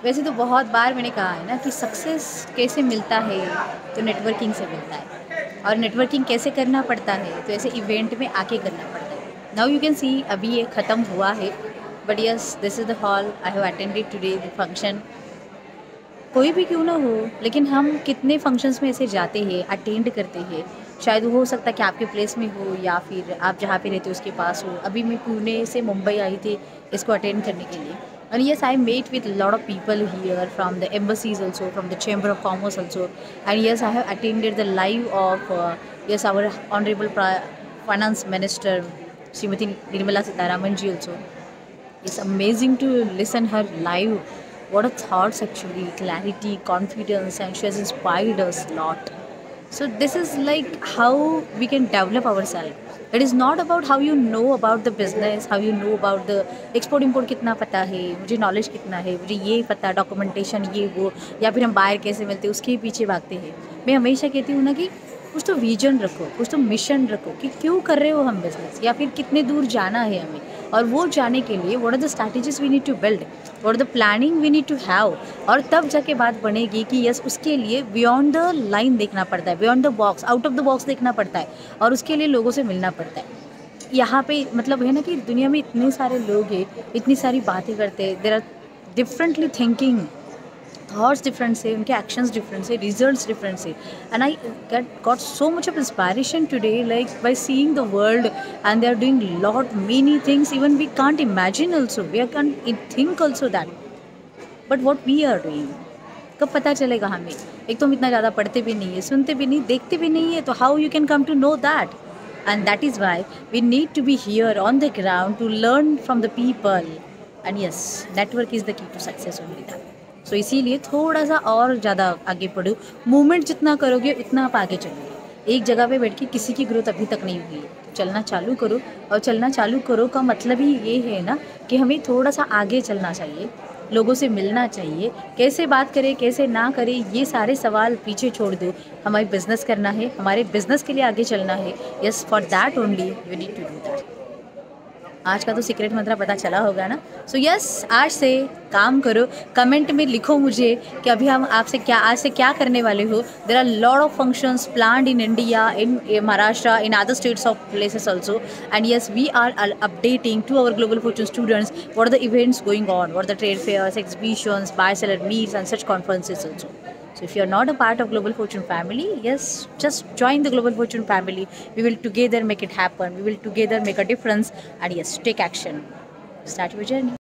वैसे तो बहुत बार मैंने कहा है ना कि सक्सेस कैसे मिलता है, तो नेटवर्किंग से मिलता है। और नेटवर्किंग कैसे करना पड़ता है, तो ऐसे इवेंट में आके करना पड़ता है। नाउ यू कैन सी अभी ये ख़त्म हुआ है, but yes this is the hall I have attended today the function. कोई भी क्यों ना हो, लेकिन हम कितने फंक्शंस में ऐसे जाते हैं, अटेंड करते हैं। शायद वो हो सकता है कि आपके प्लेस में हो या फिर आप जहाँ पे रहते हो उसके पास हो। अभी मैं पुणे से मुंबई आई थी इसको अटेंड करने के लिए। And yes, I met with a lot of people here from the embassies also, from the Chamber of Commerce also. And yes, I have attended the live of yes our Honorable Finance Minister Srimati Nirmala Sitharaman ji also. It's amazing to listen her live. What a thoughts actually, clarity, confidence, and she has inspired us a lot. So this is like how we can develop ourselves. It is not about how you know about the business, how you know about the export import कितना पता है, मुझे knowledge कितना है, मुझे ये पता documentation ये वो, या फिर हम बाहर कैसे मिलते हैं उसके पीछे भागते हैं। मैं हमेशा कहती हूँ ना कि कुछ तो विजन रखो, कुछ तो मिशन रखो कि क्यों कर रहे हो हम बिजनेस, या फिर कितने दूर जाना है हमें। और वो जाने के लिए what are the strategies we need to build, what are the planning we need to have. और तब जाके बात बनेगी कि यस उसके लिए बियॉन्ड द लाइन देखना पड़ता है, beyond the box, out of the box देखना पड़ता है, और उसके लिए लोगों से मिलना पड़ता है। यहाँ पे मतलब है ना कि दुनिया में इतने सारे लोग हैं, इतनी सारी बातें करते हैं, there are differently thinking, thoughts different से, उनके एक्शंस डिफरेंट से, रिजल्ट्स डिफरेंट से। And I got so much of inspiration today like by seeing the world, and they are doing lot many things even we can't imagine also, we are can't think also that, but what we are doing कब पता चलेगा हमें। एक तो हम इतना ज़्यादा पढ़ते भी नहीं है, सुनते भी नहीं, देखते भी नहीं है, तो how you can come to know that. And that is why we need to be here on the ground to learn from the people. And yes, network is the key to success only that. So इसीलिए थोड़ा सा और ज़्यादा आगे बढ़ो, movement जितना करोगे उतना आप आगे चलोगे। एक जगह पे बैठ के किसी की ग्रोथ अभी तक नहीं हुई है, तो चलना चालू करो। और चलना चालू करो का मतलब ही ये है ना कि हमें थोड़ा सा आगे चलना चाहिए, लोगों से मिलना चाहिए। कैसे बात करें कैसे ना करें ये सारे सवाल पीछे छोड़ दो, हमारी बिज़नेस करना है, हमारे बिज़नेस के लिए आगे चलना है। Yes for that only you need to do that. आज का तो सीक्रेट मंत्र पता चला होगा ना। सो यस आज से काम करो। कमेंट में लिखो मुझे कि अभी हम आपसे क्या आज से क्या करने वाले हो। There are lot of functions planned in India, in Maharashtra, in other states of places also. And yes we are updating to our global fortune students what are the events going on, what are the trade fairs, exhibitions, buy-seller meets, and such conferences also. So if you are not a part of Global Fortune family, yes, just join the Global Fortune family. We will together make it happen. We will together make a difference. And yes, take action. Start your journey.